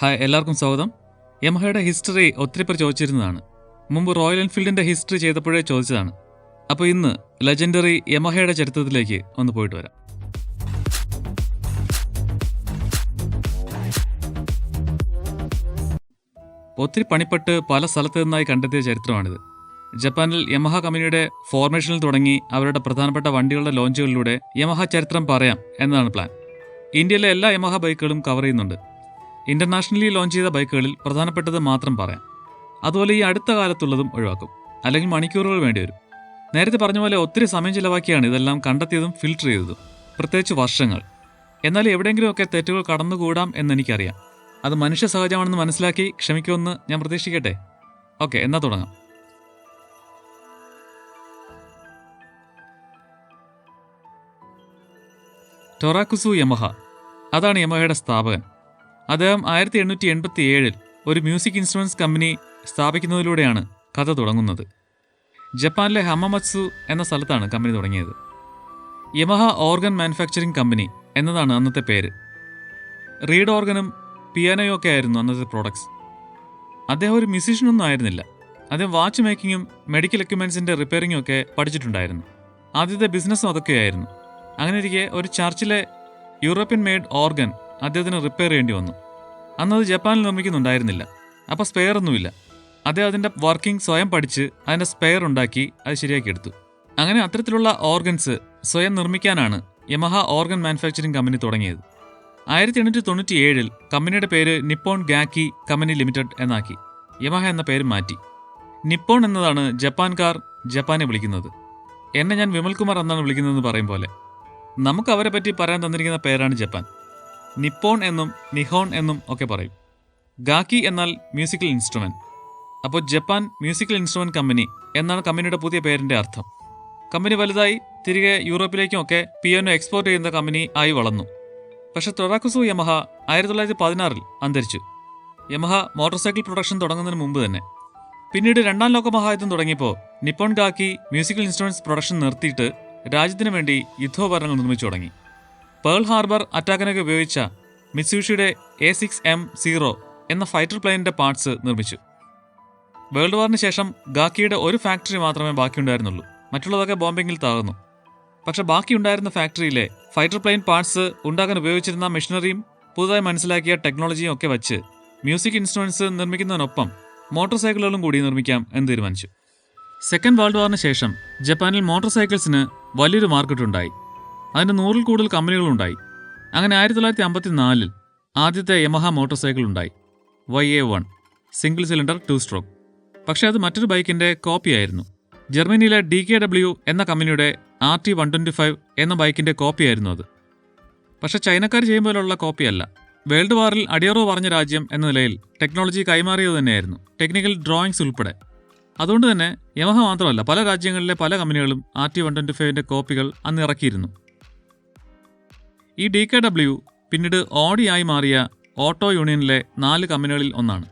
Hi, എല്ലാവർക്കും സ്വാഗതം. യമഹയുടെ history ഒത്തിരി പേർ ചോദിച്ചിരുന്നതാണ്. മുമ്പ് റോയൽ എൻഫീൽഡിൻ്റെ ഹിസ്റ്ററി ചെയ്തപ്പോഴേ ചോദിച്ചതാണ്. അപ്പോൾ ഇന്ന് ലെജൻഡറി യമഹയുടെ ചരിത്രത്തിലേക്ക് ഒന്ന് പോയിട്ട് വരാം. ഒത്തിരി പണിപ്പെട്ട് പല സ്ഥലത്തു നിന്നായി കണ്ടെത്തിയ ചരിത്രമാണിത്. ജപ്പാനിൽ യമഹ കമ്പനിയുടെ ഫോർമേഷനിൽ തുടങ്ങി അവരുടെ പ്രധാനപ്പെട്ട വണ്ടികളുടെ ലോഞ്ചുകളിലൂടെ യമഹ ചരിത്രം പറയാം എന്നതാണ് പ്ലാൻ. ഇന്ത്യയിലെ എല്ലാ യമഹ ബൈക്കുകളും കവർ ചെയ്യുന്നുണ്ട്. ഇന്റർനാഷണലി ലോഞ്ച് ചെയ്ത ബൈക്കുകളിൽ പ്രധാനപ്പെട്ടത് മാത്രം പറയാം. അതുപോലെ ഈ അടുത്ത കാലത്തുള്ളതും ഒഴിവാക്കും, അല്ലെങ്കിൽ മണിക്കൂറുകൾ വേണ്ടിവരും. നേരത്തെ പറഞ്ഞ പോലെ ഒത്തിരി സമയം ചിലവാക്കിയാണ് ഇതെല്ലാം കണ്ടെത്തിയതും ഫിൽട്ടർ ചെയ്തതും, പ്രത്യേകിച്ച് വർഷങ്ങൾ. എന്നാൽ എവിടെയെങ്കിലുമൊക്കെ തെറ്റുകൾ കടന്നുകൂടാം എന്നെനിക്കറിയാം. അത് മനുഷ്യ സഹജമാണെന്ന് മനസ്സിലാക്കി ക്ഷമിക്കുമെന്ന് ഞാൻ പ്രതീക്ഷിക്കട്ടെ. ഓക്കെ, എന്നാൽ തുടങ്ങാം. ടൊറാക്കുസു യമഹ, അതാണ് യമഹയുടെ സ്ഥാപകൻ. അദ്ദേഹം 1887 ഒരു മ്യൂസിക് ഇൻസ്ട്രുമെൻറ്റ്സ് കമ്പനി സ്ഥാപിക്കുന്നതിലൂടെയാണ് കഥ തുടങ്ങുന്നത്. ജപ്പാനിലെ ഹമമത്സു എന്ന സ്ഥലത്താണ് കമ്പനി തുടങ്ങിയത്. യമഹ ഓർഗൻ മാനുഫാക്ചറിംഗ് കമ്പനി എന്നതാണ് അന്നത്തെ പേര്. റീഡ് ഓർഗനും പിയാനോയും ഒക്കെ ആയിരുന്നു അന്നത്തെ പ്രോഡക്ട്സ്. അദ്ദേഹം ഒരു മ്യൂസീഷ്യനൊന്നും ആയിരുന്നില്ല. അദ്ദേഹം വാച്ച് മേക്കിങ്ങും മെഡിക്കൽ എക്യുപ്മെൻസിൻ്റെ റിപ്പയറിങ്ങും ഒക്കെ പഠിച്ചിട്ടുണ്ടായിരുന്നു. ആദ്യത്തെ ബിസിനസ്സും അതൊക്കെയായിരുന്നു. അങ്ങനെ ഇരിക്കെ ഒരു ചർച്ചിലെ യൂറോപ്യൻ മെയ്ഡ് ഓർഗൻ അദ്ദേഹത്തിന് റിപ്പയർ ചെയ്യേണ്ടി വന്നു. അന്നത് ജപ്പാനിൽ നിർമ്മിക്കുന്നുണ്ടായിരുന്നില്ല. അപ്പോൾ സ്പെയർ ഒന്നുമില്ല. അദ്ദേഹം അതിൻ്റെ വർക്കിംഗ് സ്വയം പഠിച്ച് അതിൻ്റെ സ്പെയർ ഉണ്ടാക്കി അത് ശരിയാക്കിയെടുത്തു. അങ്ങനെ അത്തരത്തിലുള്ള ഓർഗൻസ് സ്വയം നിർമ്മിക്കാനാണ് യമഹ ഓർഗൻ മാനുഫാക്ചറിംഗ് കമ്പനി തുടങ്ങിയത്. 1897 കമ്പനിയുടെ പേര് നിപ്പോൺ ഗാക്കി കമ്പനി ലിമിറ്റഡ് എന്നാക്കി. യമഹ എന്ന പേര് മാറ്റി. നിപ്പോൺ എന്നതാണ് ജപ്പാൻകാർ ജപ്പാനെ വിളിക്കുന്നത്. എന്നെ ഞാൻ വിമൽകുമാർ എന്നാണ് വിളിക്കുന്നതെന്ന് പറയും പോലെ. നമുക്ക് അവരെ പറ്റി പറയാൻ തന്നിരിക്കുന്ന പേരാണ് ജപ്പാൻ. നിപ്പോൺ എന്നും നിഹോൺ എന്നും ഒക്കെ പറയും. ഗാക്കി എന്നാൽ മ്യൂസിക്കൽ ഇൻസ്ട്രുമെന്റ്. അപ്പോൾ ജപ്പാൻ മ്യൂസിക്കൽ ഇൻസ്ട്രുമെന്റ് കമ്പനി എന്നാണ് കമ്പനിയുടെ പുതിയ പേരിന്റെ അർത്ഥം. കമ്പനി വലുതായി തിരികെ യൂറോപ്പിലേക്കും ഒക്കെ പിയാനോ എക്സ്പോർട്ട് ചെയ്യുന്ന കമ്പനി ആയി വളർന്നു. പക്ഷേ ടൊറാക്കുസു യമഹ 1916 അന്തരിച്ചു. യമഹ മോട്ടോർ സൈക്കിൾ പ്രൊഡക്ഷൻ തുടങ്ങുന്നതിന് മുമ്പ് തന്നെ. പിന്നീട് രണ്ടാം ലോക മഹായുദ്ധം തുടങ്ങിയപ്പോൾ നിപ്പോൺ ഗാക്കി മ്യൂസിക്കൽ ഇൻസ്ട്രുമെന്റ്സ് പ്രൊഡക്ഷൻ നിർത്തിയിട്ട് രാജ്യത്തിന് വേണ്ടി യുദ്ധോപകരണങ്ങൾ നിർമ്മിച്ചു തുടങ്ങി. പേൾ ഹാർബർ അറ്റാക്കിനൊക്കെ ഉപയോഗിച്ച മിത്സുബിഷിയുടെ A6M0 എന്ന ഫൈറ്റർ പ്ലെയിനിന്റെ പാർട്സ് നിർമ്മിച്ചു. വേൾഡ് വാറിന് ശേഷം ഗാക്കിയുടെ ഒരു ഫാക്ടറി മാത്രമേ ബാക്കിയുണ്ടായിരുന്നുള്ളൂ. മറ്റുള്ളതൊക്കെ ബോംബിങ്ങിൽ തകർന്നു. പക്ഷെ ബാക്കിയുണ്ടായിരുന്ന ഫാക്ടറിയിലെ ഫൈറ്റർ പ്ലെയിൻ പാർട്സ് ഉണ്ടാക്കാൻ ഉപയോഗിച്ചിരുന്ന മെഷീനറിയും പുതുതായി മനസ്സിലാക്കിയ ടെക്നോളജിയും ഒക്കെ വച്ച് മ്യൂസിക് ഇൻസ്ട്രുമെന്റ്സ് നിർമ്മിക്കുന്നതിനൊപ്പം മോട്ടോർ സൈക്കിളുകളും കൂടി നിർമ്മിക്കാം എന്ന് തീരുമാനിച്ചു. സെക്കൻഡ് വേൾഡ് വാറിന് ശേഷം ജപ്പാനിൽ മോട്ടോർ സൈക്കിൾസിന് വലിയൊരു മാർക്കറ്റുണ്ടായി. അതിന് 100-ൽ കൂടുതൽ കമ്പനികളുണ്ടായി. അങ്ങനെ 1954 ആദ്യത്തെ യമഹ മോട്ടോർ സൈക്കിൾ ഉണ്ടായി, YA1 സിംഗിൾ സിലിണ്ടർ 2 സ്ട്രോക്ക്. പക്ഷേ അത് മറ്റൊരു ബൈക്കിൻ്റെ കോപ്പിയായിരുന്നു. ജർമ്മനിയിലെ DKW എന്ന കമ്പനിയുടെ RT125 എന്ന ബൈക്കിൻ്റെ കോപ്പിയായിരുന്നു അത്. പക്ഷേ ചൈനക്കാർ ചെയ്യുമ്പോഴുള്ള കോപ്പിയല്ല. വേൾഡ് വാറിൽ അടിയറവ് പറഞ്ഞ രാജ്യം എന്ന നിലയിൽ ടെക്നോളജി കൈമാറിയത് തന്നെയായിരുന്നു, ടെക്നിക്കൽ ഡ്രോയിങ്സ് ഉൾപ്പെടെ. അതുകൊണ്ട് തന്നെ യമഹ മാത്രമല്ല, പല രാജ്യങ്ങളിലെ പല കമ്പനികളും RT125ൻ്റെ കോപ്പികൾ അന്ന് ഇറക്കിയിരുന്നു. ഈ DKW പിന്നീട് ഓഡി ആയി മാറിയ ഓട്ടോ യൂണിയനിലെ 4 കമ്പനികളിൽ ഒന്നാണ്.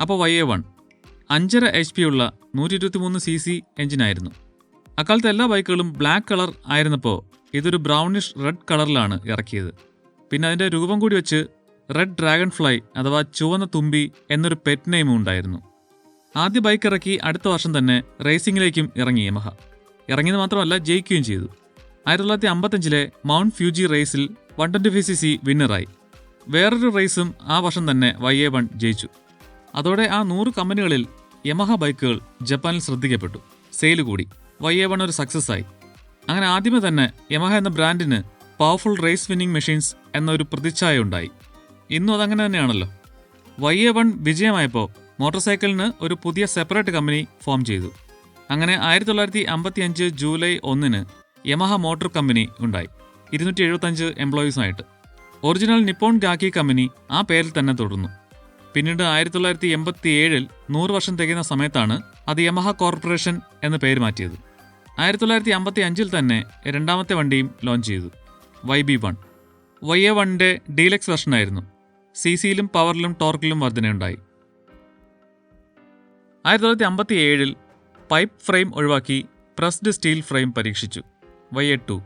അപ്പോൾ YA1 5.5 HP ഉള്ള 123cc എഞ്ചിനായിരുന്നു. അക്കാലത്തെ എല്ലാ ബൈക്കുകളും ബ്ലാക്ക് കളർ ആയിരുന്നപ്പോൾ ഇതൊരു ബ്രൗണിഷ് റെഡ് കളറിലാണ് ഇറക്കിയത്. പിന്നെ അതിൻ്റെ രൂപം കൂടി വെച്ച് റെഡ് ഡ്രാഗൺ ഫ്ലൈ അഥവാ ചുവന്ന തുമ്പി എന്നൊരു പെറ്റ് നെയിമും ഉണ്ടായിരുന്നു. ആദ്യ ബൈക്ക് ഇറക്കി അടുത്ത വർഷം തന്നെ റേസിംഗിലേക്കും ഇറങ്ങി യമഹ. ഇറങ്ങിയത് മാത്രമല്ല, ജയിക്കുകയും ചെയ്തു. 1955 മൗണ്ട് ഫ്യൂജി റേസിൽ 125cc വിന്നറായി. വേറൊരു റേസും ആ വർഷം തന്നെ YA1 ജയിച്ചു. അതോടെ ആ 100 കമ്പനികളിൽ യമഹ ബൈക്കുകൾ ജപ്പാനിൽ ശ്രദ്ധിക്കപ്പെട്ടു. സെയിൽ കൂടി. YA1 ഒരു സക്സസ് ആയി. അങ്ങനെ ആദ്യമേ തന്നെ യമഹ എന്ന ബ്രാൻഡിന് പവർഫുൾ റേസ് വിന്നിംഗ് മെഷീൻസ് എന്നൊരു പ്രതിച്ഛായ ഉണ്ടായി. ഇന്നും അതങ്ങനെ തന്നെയാണല്ലോ. YA1 വിജയമായപ്പോൾ മോട്ടോർ സൈക്കിളിന് ഒരു പുതിയ സെപ്പറേറ്റ് കമ്പനി ഫോം ചെയ്തു. അങ്ങനെ 1955 ജൂലൈ 1 യമഹ മോട്ടോർ കമ്പനി ഉണ്ടായി, 275 എംപ്ലോയീസുമായിട്ട്. ഒറിജിനൽ നിപ്പോൺ ഗാക്കി കമ്പനി ആ പേരിൽ തന്നെ തുടർന്നു. പിന്നീട് 1987 100 വർഷം തികയുന്ന സമയത്താണ് അത് യമഹ കോർപ്പറേഷൻ എന്ന പേര് മാറ്റിയത്. 1955 തന്നെ രണ്ടാമത്തെ വണ്ടിയും ലോഞ്ച് ചെയ്തു, YB1. YA1ൻ്റെ ഡീലക്സ് വെർഷനായിരുന്നു. CCയിലും പവറിലും ടോർക്കിലും വർധനയുണ്ടായി. 1957 പൈപ്പ് ഫ്രെയിം ഒഴിവാക്കി പ്രസ്ഡ് സ്റ്റീൽ ഫ്രെയിം പരീക്ഷിച്ചു, YA2.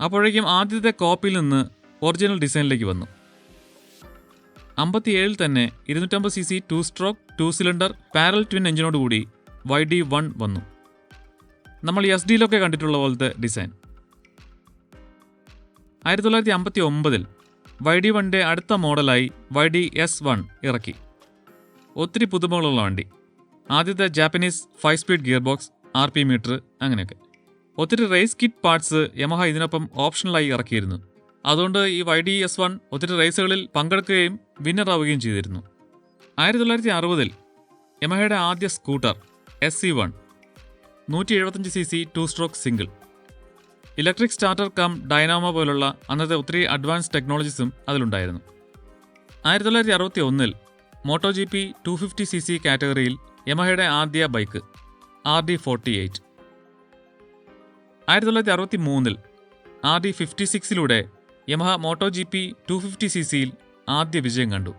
അപ്പോഴേക്കും ആദ്യത്തെ കോപ്പിയിൽ നിന്ന് ഒറിജിനൽ ഡിസൈനിലേക്ക് വന്നു. 57 തന്നെ 250 cc 2 stroke 2 cylinder parallel twin എഞ്ചിനോടുകൂടി YD1 വന്നു. നമ്മൾ SD-ലൊക്കെ കണ്ടിട്ടുള്ള പോലത്തെ ഡിസൈൻ. 1959 YD1ൻ്റെ അടുത്ത മോഡലായി YD-S1 ഇറക്കി. ഒത്തിരി പുതുമകളുള്ള വണ്ടി. ആദ്യത്തെ Japanese 5 speed gear box, RP meter, അങ്ങനെയൊക്കെ. ഒത്തിരി റേസ് കിറ്റ് പാർട്സ് യമഹ ഇതിനൊപ്പം ഓപ്ഷണലായി ഇറക്കിയിരുന്നു. അതുകൊണ്ട് ഈ YD-S1 ഒത്തിരി റേസുകളിൽ പങ്കെടുക്കുകയും വിന്നറാവുകയും ചെയ്തിരുന്നു. 1960 യമഹയുടെ ആദ്യ scooter SC1 175 cc 2 stroke single. Electric starter cum dynamo പോലുള്ള അന്നത്തെ ഒത്തിരി അഡ്വാൻസ് ടെക്നോളജീസും അതിലുണ്ടായിരുന്നു. 1961 MotoGP 250 cc കാറ്റഗറിയിൽ യമഹയുടെ ആദ്യ ബൈക്ക് RD48. 1963 RD56ലൂടെ യമഹ MotoGP 250 cc ആദ്യ വിജയം കണ്ടു.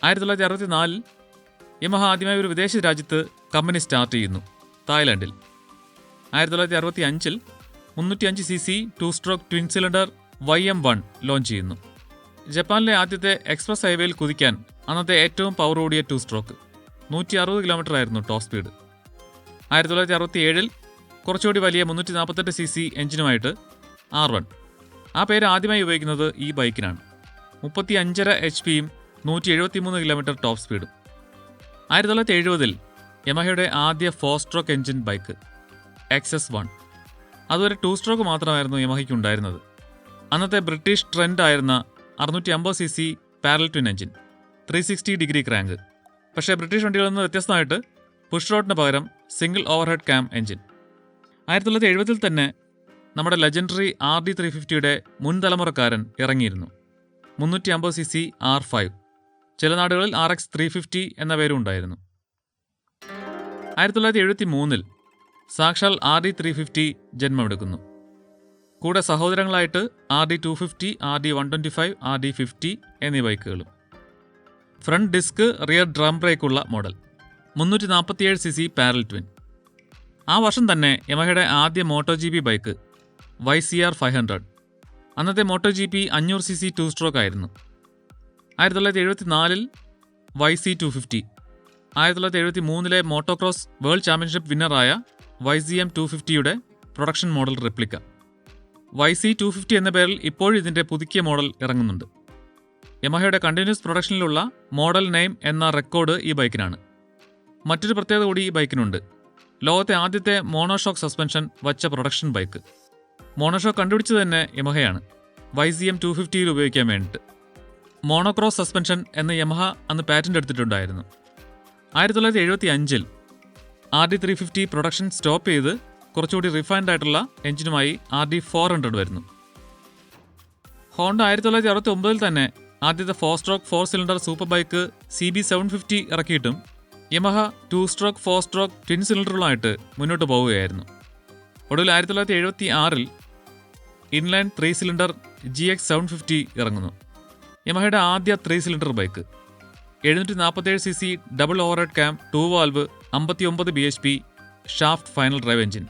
1964 യമഹ ആദ്യമായി ഒരു വിദേശ രാജ്യത്ത് കമ്പനി സ്റ്റാർട്ട് ചെയ്യുന്നു, തായ്ലാൻഡിൽ. 1965 305 cc 2 stroke twin cylinder YM1 launch ചെയ്യുന്നു. ജപ്പാനിലെ ആദ്യത്തെ എക്സ്പ്രസ് ഹൈവേയിൽ കുതിക്കാൻ അന്നത്തെ ഏറ്റവും പവർ കൂടിയ 2 സ്ട്രോക്ക് 160 km ആയിരുന്നു ടോപ്പ് സ്പീഡ്. 1967 കുറച്ചുകൂടി വലിയ 348 cc എഞ്ചിനുമായിട്ട് R1. ആ പേര് ആദ്യമായി ഉപയോഗിക്കുന്നത് ഈ ബൈക്കിനാണ്. 35.5 HP-യും 173 km ടോപ്പ് സ്പീഡും. 1970 യമഹയുടെ ആദ്യ 4 സ്ട്രോക്ക് എഞ്ചിൻ ബൈക്ക് XS1. അതുവരെ 2 സ്ട്രോക്ക് മാത്രമായിരുന്നു യമഹയ്ക്ക് ഉണ്ടായിരുന്നത്. അന്നത്തെ ബ്രിട്ടീഷ് ട്രെൻഡ് ആയിരുന്ന 650 cc parallel twin engine, 360 degree crank. പക്ഷേ ബ്രിട്ടീഷ് വണ്ടികളിൽ നിന്ന് വ്യത്യസ്തമായിട്ട് പുഷ് റോഡിന് പകരം സിംഗിൾ ഓവർഹെഡ് ക്യാം എഞ്ചിൻ. 1970 തന്നെ നമ്മുടെ ലെജൻഡറി RD350യുടെ മുൻ തലമുറക്കാരൻ ഇറങ്ങിയിരുന്നു, 350 cc R5. ചില നാടുകളിൽ RX350 എന്ന പേരും ഉണ്ടായിരുന്നു. 1973 സാക്ഷാൽ RD350 ജന്മമെടുക്കുന്നു. കൂടെ സഹോദരങ്ങളായിട്ട് RD250, RD125, RD50 എന്നീ ബൈക്കുകളും. ഫ്രണ്ട് ഡിസ്ക്, റിയർ ഡ്രം ബ്രേക്കുള്ള മോഡൽ, 347 cc പാരൽ ട്വിൻ. ആ വർഷം തന്നെ യമഹയുടെ ആദ്യ MotoGP ബൈക്ക് YCR 500. അന്നത്തെ MotoGP 500 cc 2 സ്ട്രോക്ക് ആയിരുന്നു. 1974 YC250. 1973 മോട്ടോക്രോസ് വേൾഡ് ചാമ്പ്യൻഷിപ്പ് വിന്നറായ YZM 250യുടെ പ്രൊഡക്ഷൻ മോഡൽ റെപ്ലിക്ക. YC250 എന്ന പേരിൽ ഇപ്പോഴും ഇതിൻ്റെ പുതുക്കിയ മോഡൽ ഇറങ്ങുന്നുണ്ട്. യമഹയുടെ കണ്ടിന്യൂസ് പ്രൊഡക്ഷനിലുള്ള മോഡൽ നെയിം എന്ന റെക്കോർഡ് ഈ ബൈക്കിനാണ്. മറ്റൊരു പ്രത്യേകത കൂടി ഈ ബൈക്കിനുണ്ട്. ലോകത്തെ ആദ്യത്തെ മോണോഷോക്ക് സസ്പെൻഷൻ വച്ച പ്രൊഡക്ഷൻ ബൈക്ക്. മോണോഷോക്ക് കണ്ടുപിടിച്ചത് തന്നെ യമഹയാണ്, YZM 250യിൽ ഉപയോഗിക്കാൻ വേണ്ടിയിട്ട്. മോണോക്രോസ് സസ്പെൻഷൻ എന്ന യമഹ അന്ന് പാറ്റന്റ് എടുത്തിട്ടുണ്ടായിരുന്നു. 1975 RD350 പ്രൊഡക്ഷൻ സ്റ്റോപ്പ് ചെയ്ത് കുറച്ചുകൂടി റിഫൈൻഡ് ആയിട്ടുള്ള എഞ്ചിനുമായി RD400 വരുന്നു. ഹോണ്ട 1969 തന്നെ ആദ്യത്തെ 4 stroke 4 cylinder super bike CB750 ഇറക്കിയിട്ടും യമഹ 2 സ്ട്രോക്ക് 4 സ്ട്രോക്ക് ട്വിൻ സിലിണ്ടറുകളായിട്ട് മുന്നോട്ട് പോവുകയായിരുന്നു. ഒടുവിൽ 1976 ഇൻലൈൻ 3 സിലിണ്ടർ GX750 ഇറങ്ങുന്നു. യമഹയുടെ ആദ്യ 3 cylinder bike 747 cc double overhead cam 2 valve 59 bhp shaft final drive engine.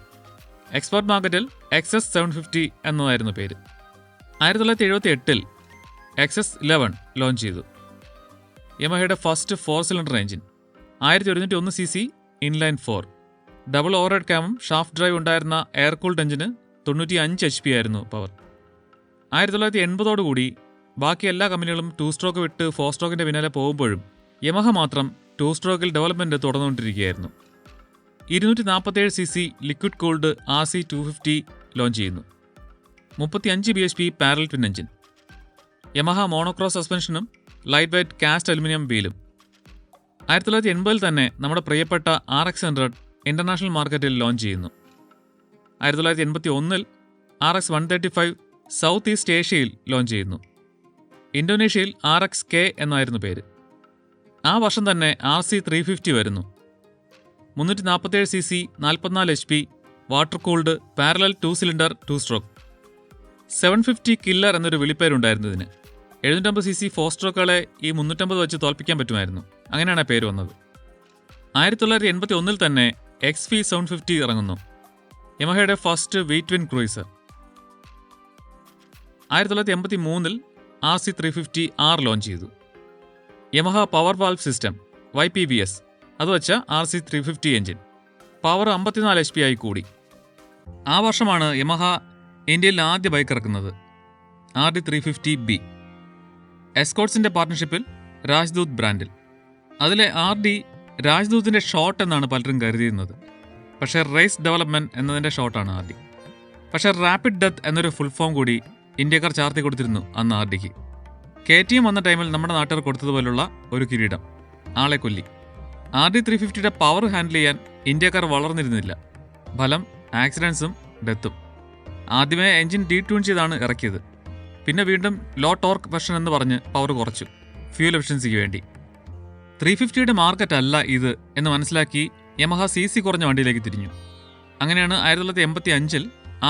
Export മാർക്കറ്റിൽ XS750 എന്നതായിരുന്നു പേര്. 1978 XS11 ലോഞ്ച് ചെയ്തു. യമഹയുടെ first 4 cylinder engine, 1101 cc inline 4, double overhead ക്യാമും ഷാഫ്റ്റ് ഡ്രൈവ് ഉണ്ടായിരുന്ന എയർ കൂൾഡ് എഞ്ചിന് 95 HP ആയിരുന്നു പവർ. 1980 ബാക്കി എല്ലാ കമ്പനികളും 2 സ്ട്രോക്ക് വിട്ട് 4 സ്ട്രോക്കിൻ്റെ പിന്നാലെ പോകുമ്പോഴും യമഹ മാത്രം 2 സ്ട്രോക്കിൽ ഡെവലപ്മെൻറ്റ് തുടർന്നുകൊണ്ടിരിക്കുകയായിരുന്നു. 247 cc liquid cooled RC250 launch ചെയ്യുന്നു. 35 bhp parallel twin engine. Yamaha monocross സസ്പെൻഷനും ലൈറ്റ് വെയ്റ്റ് കാസ്റ്റ് അലുമിനിയം വീലും. 1980 തന്നെ നമ്മുടെ പ്രിയപ്പെട്ട RX100 ഇൻ്റർനാഷണൽ മാർക്കറ്റിൽ ലോഞ്ച് ചെയ്യുന്നു. 1981 RX135 സൗത്ത് ഈസ്റ്റ് ഏഷ്യയിൽ ലോഞ്ച് ചെയ്യുന്നു. ഇന്തോനേഷ്യയിൽ RXK എന്നായിരുന്നു പേര്. ആ വർഷം തന്നെ RC350 വരുന്നു. 347 cc 44 HP water cooled parallel 2 cylinder 2 stroke. 750 killer എന്നൊരു വിളിപ്പേരുണ്ടായിരുന്നു ഇതിന്. 750 cc 4 സ്ട്രോക്കുകളെ ഈ 350 വെച്ച് തോൽപ്പിക്കാൻ പറ്റുമായിരുന്നു. അങ്ങനെയാണ് പേര് വന്നത്. 1981 തന്നെ XV750 ഇറങ്ങുന്നു, യമഹയുടെ first V twin cruiser. 1983 RC350R launch ചെയ്തു. Yamaha power valve system YPVS അത് വെച്ച RC350 എഞ്ചിൻ പവർ 54 HP ആയി കൂടി. ആ വർഷമാണ് യമഹ ഇന്ത്യയിൽ ആദ്യ ബൈക്ക് ഇറക്കുന്നത്, RD350B. എസ്കോട്ട്സിൻ്റെ പാർട്ട്ണർഷിപ്പിൽ രാജ്ദൂത് ബ്രാൻഡിൽ. അതിലെ RD രാജ്ദൂതിൻ്റെ ഷോർട്ട് എന്നാണ് പലരും കരുതിയിരുന്നത്. പക്ഷേ റേസ് ഡെവലപ്മെൻറ്റ് എന്നതിൻ്റെ ഷോർട്ടാണ് RD. പക്ഷേ റാപ്പിഡ് ഡെത്ത് എന്നൊരു ഫുൾ ഫോം കൂടി ഇന്ത്യക്കാർ ചാർത്തി കൊടുത്തിരുന്നു അന്ന് RDക്ക്. KTM വന്ന ടൈമിൽ നമ്മുടെ നാട്ടുകാർ കൊടുത്തതുപോലുള്ള ഒരു കിരീടം, ആളെ കൊല്ലി. RD350യുടെ പവർ ഹാൻഡിൽ ചെയ്യാൻ ഇന്ത്യക്കാർ വളർന്നിരുന്നില്ല. ഫലം ആക്സിഡൻസും ഡെത്തും. ആദ്യമേ എൻജിൻ ഡീട്യൂൺ ചെയ്താണ് ഇറക്കിയത്. പിന്നെ വീണ്ടും ലോ ടോർക്ക് വെർഷൻ എന്ന് പറഞ്ഞ് പവർ കുറച്ചു, ഫ്യൂൽ എഫിഷ്യൻസിക്ക് വേണ്ടി. 350യുടെ മാർക്കറ്റ് അല്ല ഇത് എന്ന് മനസ്സിലാക്കി യമഹ CC കുറഞ്ഞ വണ്ടിയിലേക്ക് തിരിഞ്ഞു. അങ്ങനെയാണ് 1985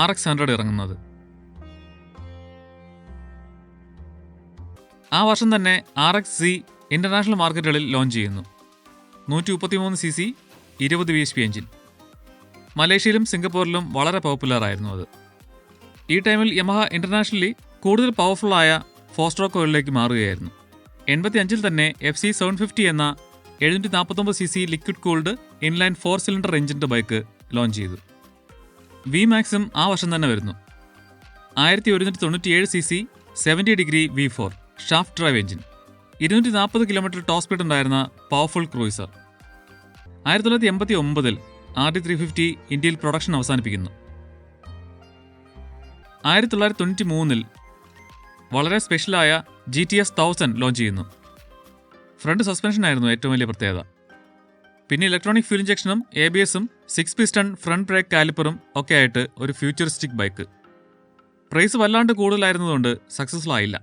RX100 ഇറങ്ങുന്നത്. ആ വർഷം തന്നെ RXZ ഇന്റർനാഷണൽ മാർക്കറ്റുകളിൽ ലോഞ്ച് ചെയ്യുന്നു. 133cc 20 bhp engine. മലേഷ്യയിലും സിംഗപ്പൂരിലും വളരെ പോപ്പുലറായിരുന്നു അത്. ഈ ടൈമിൽ യമഹ ഇന്റർനാഷണലി കൂടുതൽ പവർഫുള്ളായ 4 സ്ട്രോക്കുകളിലേക്ക് മാറുകയായിരുന്നു. 85 തന്നെ FC750 എന്ന 749cc liquid cooled inline 4 cylinder എഞ്ചിൻ്റെ ബൈക്ക് ലോഞ്ച് ചെയ്തു. VMAXും ആ വർഷം തന്നെ വരുന്നു. 1197cc 70° V4 shaft drive engine, 240 km top speed ഉണ്ടായിരുന്ന പവർഫുൾ ക്രൂയിസർ. 1989 RD350 ഇന്ത്യയിൽ പ്രൊഡക്ഷൻ അവസാനിപ്പിക്കുന്നു. 1993 വളരെ സ്പെഷ്യലായ GTS 1000 ലോഞ്ച് ചെയ്യുന്നു. ഫ്രണ്ട് സസ്പെൻഷനായിരുന്നു ഏറ്റവും വലിയ പ്രത്യേകത. പിന്നെ ഇലക്ട്രോണിക് ഫ്യൂൽ ഇഞ്ചക്ഷനും ABSഉം 6 പിസ്റ്റൺ ഫ്രണ്ട് ബ്രേക്ക് കാലിപ്പറും ഒക്കെ ആയിട്ട് ഒരു ഫ്യൂച്ചറിസ്റ്റിക് ബൈക്ക്. പ്രൈസ് വല്ലാണ്ട് കൂടുതലായിരുന്നതുകൊണ്ട് സക്സസ്ഫുൾ ആയില്ല.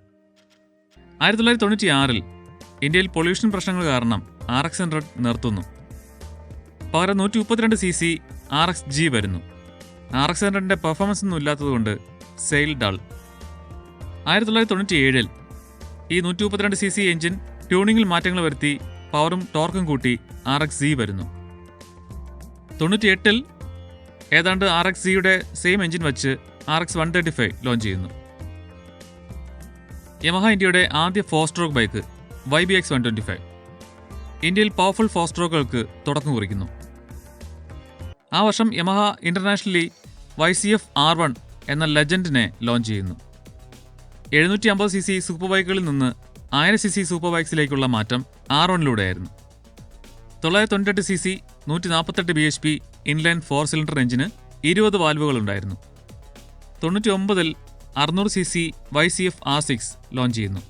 1996 ഇന്ത്യയിൽ പൊല്യൂഷൻ പ്രശ്നങ്ങൾ കാരണം RX100 നിർത്തുന്നു. പകരം 132cc RXG വരുന്നു. RX100ൻ്റെ പെർഫോമൻസ് ഒന്നും ഇല്ലാത്തതുകൊണ്ട് സെയിൽ ഡൾ. 1997 ഈ 132cc എഞ്ചിൻ ട്യൂണിങ്ങിൽ മാറ്റങ്ങൾ വരുത്തി പവറും ടോർക്കും കൂട്ടി RXZ വരുന്നു. 98 ഏതാണ്ട് RXZയുടെ സെയിം എഞ്ചിൻ വച്ച് RX135 ലോഞ്ച് ചെയ്യുന്നു. യമഹ ഇന്ത്യയുടെ ആദ്യ 4 സ്ട്രോക്ക് ബൈക്ക് YBX 125 ഇന്ത്യയിൽ പവർഫുൾ 4 സ്ട്രോക്കുകൾക്ക് തുടക്കം കുറിക്കുന്നു. ആ വർഷം യമഹ ഇന്റർനാഷണലി YCF R1 എന്ന ലെജൻഡിനെ ലോഞ്ച് ചെയ്യുന്നു. 750cc സൂപ്പർ ബൈക്കുകളിൽ നിന്ന് 1000cc സൂപ്പർ ബൈക്സിലേക്കുള്ള മാറ്റം R1ലൂടെയായിരുന്നു. 998cc 148 bhp ഇൻലൈൻ 4 സിലിണ്ടർ എഞ്ചിന് 20 വാൽവുകളുണ്ടായിരുന്നു. 99 600cc YCF R6 ലോഞ്ച് ചെയ്യുന്നു.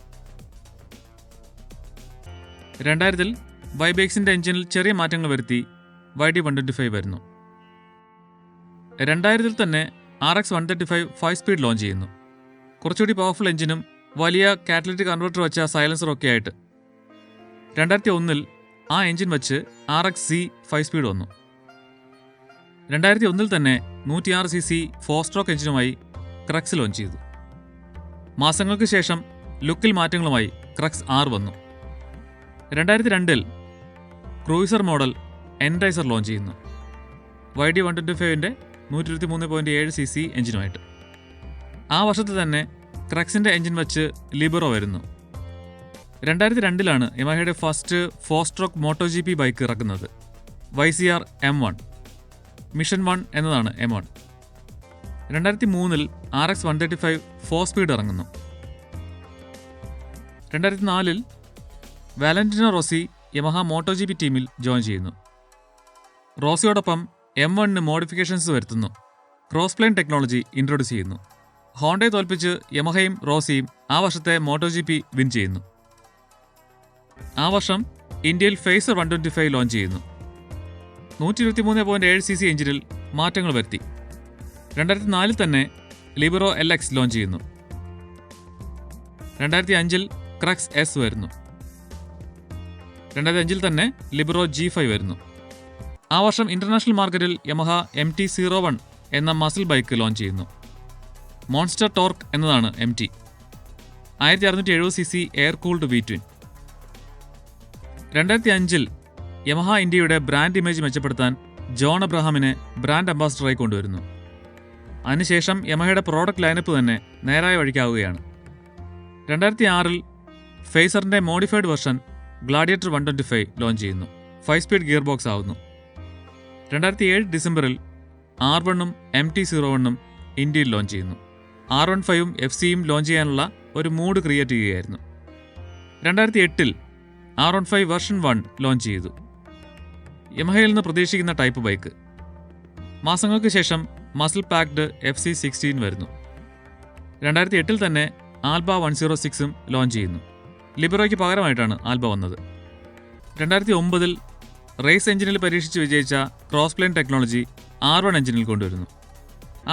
2000 YBXന്റെ എഞ്ചിനിൽ ചെറിയ മാറ്റങ്ങൾ വരുത്തി YD 125 വരുന്നു. 2000 തന്നെ RX 135 5 സ്പീഡ് ലോഞ്ച് ചെയ്യുന്നു. കുറച്ചുകൂടി പവർഫുൾ എഞ്ചിനും വലിയ കാറ്റലിറ്റിക് കൺവെർട്ടർ വെച്ച സൈലൻസറൊക്കെ ആയിട്ട്. 2001 ആ എഞ്ചിൻ വച്ച് RXZ 5 സ്പീഡ് വന്നു. 2001 തന്നെ 106cc 4 സ്ട്രോക്ക് എഞ്ചിനുമായി ക്രക്സ് ലോഞ്ച് ചെയ്തു. മാസങ്ങൾക്ക് ശേഷം ലുക്കിൽ മാറ്റങ്ങളുമായി ക്രക്സ് R വന്നു. 2002 ക്രൂയിസർ മോഡൽ എൻറൈസർ ലോഞ്ച് ചെയ്യുന്നു. YD 125ൻ്റെ 123.7cc എഞ്ചിനുമായിട്ട്. ആ വർഷത്തിൽ തന്നെ ക്രക്സിൻ്റെ എഞ്ചിൻ വച്ച് ലിബറോ വരുന്നു. 2002 യമഹയുടെ ഫസ്റ്റ് 4 സ്ട്രോക്ക് MotoGP ബൈക്ക് ഇറക്കുന്നത്, YCR M1. മിഷൻ 1 എന്നതാണ് M1. 2003 RX 135 4 സ്പീഡ് ഇറങ്ങുന്നു. 2004 വാലന്റിനോ റോസി യമഹ MotoGP ടീമിൽ ജോയിൻ ചെയ്യുന്നു. റോസിയോടൊപ്പം M1ന് മോഡിഫിക്കേഷൻസ് വരുത്തുന്നു. ക്രോസ് പ്ലെയിൻ ടെക്നോളജി ഇൻട്രൊഡ്യൂസ് ചെയ്യുന്നു. ഹോണ്ടയെ തോൽപ്പിച്ച് യമഹയും റോസിയും ആ വർഷത്തെ MotoGP വിൻ ചെയ്യുന്നു. ആ വർഷം ഇന്ത്യയിൽ ഫേസർ 125 ലോഞ്ച് ചെയ്യുന്നു. 123.7cc എഞ്ചിനിൽ മാറ്റങ്ങൾ വരുത്തി. 2004 തന്നെ ലിബറോ LX ലോഞ്ച് ചെയ്യുന്നു. 2005 ക്രക്സ് S വരുന്നു. 2005 തന്നെ ലിബറോ G5 വരുന്നു. ആ വർഷം ഇന്റർനാഷണൽ മാർക്കറ്റിൽ യമഹ MT-01 എന്ന മസിൽ ബൈക്ക് ലോഞ്ച് ചെയ്യുന്നു. മോൺസ്റ്റർ ടോർക്ക് എന്നതാണ് MT. 1670cc air cooled V-twin. 2005 Yamaha ഇന്ത്യയുടെ ബ്രാൻഡ് ഇമേജ് മെച്ചപ്പെടുത്താൻ ജോൺ അബ്രഹാമിനെ ബ്രാൻഡ് അംബാസഡറായി കൊണ്ടുവരുന്നു. അതിനുശേഷം യമഹയുടെ പ്രോഡക്റ്റ് ലൈനപ്പ് തന്നെ നേരായ വഴിക്കാവുകയാണ്. 2006 ഫേസറിൻ്റെ മോഡിഫൈഡ് വെർഷൻ ഗ്ലാഡിയേറ്റർ 125 ലോഞ്ച് ചെയ്യുന്നു. 5 സ്പീഡ് ഗിയർ ബോക്സ് ആവുന്നു. 2007 ഡിസംബറിൽ R1-ഉം MT-01-ഉം ഇന്ത്യയിൽ ലോഞ്ച് ചെയ്യുന്നു. R15-ഉം FC-യും ലോഞ്ച് ചെയ്യാനുള്ള ഒരു മൂഡ് ക്രിയേറ്റ് ചെയ്യുകയായിരുന്നു. 2008 R15 വെർഷൻ 1 ലോഞ്ച് ചെയ്തു. യമഹയിൽ നിന്ന് പ്രതീക്ഷിക്കുന്ന ടൈപ്പ് ബൈക്ക്. മാസങ്ങൾക്ക് ശേഷം മസിൽ പാക്ഡ് FC16 വരുന്നു. 2008 തന്നെ ആൽബ 106-ഉം ലോഞ്ച് ചെയ്യുന്നു. ലിബറോയ്ക്ക് പകരമായിട്ടാണ് ആൽബ വന്നത്. 2009 റേസ് എഞ്ചിനിൽ പരീക്ഷിച്ച് വിജയിച്ച ക്രോസ് പ്ലെയിൻ ടെക്നോളജി R1 എഞ്ചിനിൽ കൊണ്ടുവരുന്നു.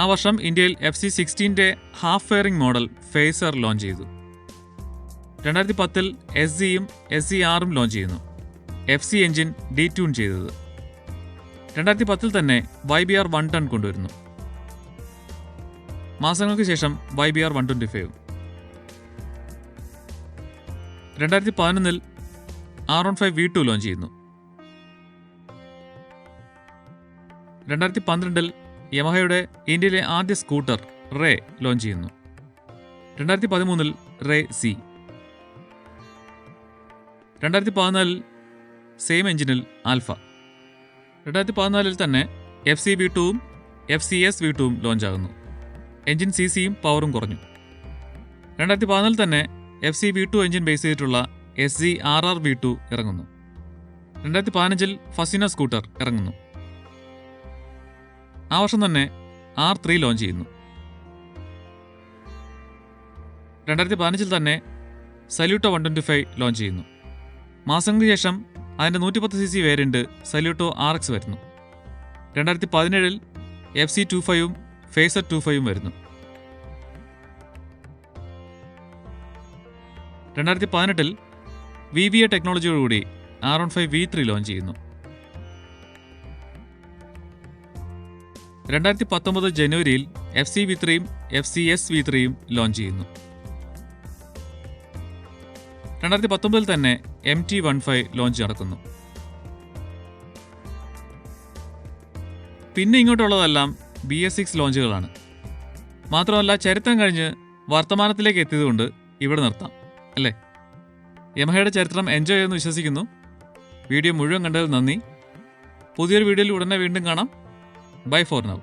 ആ വർഷം ഇന്ത്യയിൽ FC16-ന്റെ half fairing model Fazer launch ചെയ്തു. 2010 SZ-യും SZ-R'ും ലോഞ്ച് ചെയ്യുന്നു. FC എഞ്ചിൻ ഡീട്യൂൺ ചെയ്തത്. 2010 തന്നെ YBR 110 കൊണ്ടുവരുന്നു. മാസങ്ങൾക്ക് ശേഷം YBR 125. 2011 R15 V2 ലോഞ്ച് ചെയ്യുന്നു. 2012 യമഹയുടെ ഇന്ത്യയിലെ ആദ്യ സ്കൂട്ടർ റേ ലോഞ്ച് ചെയ്യുന്നു. 2013 റേ സി. 2014 സെയിം എഞ്ചിനിൽ ആൽഫ. 2014 തന്നെ FC V2-ഉം FCS V2-ഉം ലോഞ്ച് ആകുന്നു. എഞ്ചിൻ CC-യും പവറും കുറഞ്ഞു. 2014 തന്നെ FC V2 എഞ്ചിൻ ബേസ് ചെയ്തിട്ടുള്ള SZ-RR V2 ഇറങ്ങുന്നു. 2015 ഫസിനോ സ്കൂട്ടർ ഇറങ്ങുന്നു. ആ വർഷം തന്നെ R3 ലോഞ്ച് ചെയ്യുന്നു. 2015 തന്നെ സല്യൂട്ടോ 125 ലോഞ്ച് ചെയ്യുന്നു. മാസങ്ങൾക്ക് ശേഷം അതിൻ്റെ 110cc വേരിയന്റ് സല്യൂട്ടോ RX വരുന്നു. 2017 FC25-ഉം ഫേസർ 25-ഉം വരുന്നു. 2018 VVA ടെക്നോളജിയോടുകൂടി R15 V3 ലോഞ്ച് ചെയ്യുന്നു. 2019 ജനുവരിയിൽ FC V3-യും FCS V3-യും ലോഞ്ച് ചെയ്യുന്നു. 2019 തന്നെ MT-15 ലോഞ്ച് നടക്കുന്നു. പിന്നെ ഇങ്ങോട്ടുള്ളതെല്ലാം BS6 ലോഞ്ചുകളാണ്. മാത്രമല്ല ചരിത്രം കഴിഞ്ഞ് വർത്തമാനത്തിലേക്ക് എത്തിയതുകൊണ്ട് ഇവിടെ നിർത്താം അല്ലേ. യമഹയുടെ ചരിത്രം എൻജോയ് ചെയ്യുമെന്ന് വിശ്വസിക്കുന്നു. വീഡിയോ മുഴുവൻ കണ്ടതിൽ നന്ദി. പുതിയൊരു വീഡിയോയിൽ ഉടനെ വീണ്ടും കാണാം. Bye for now.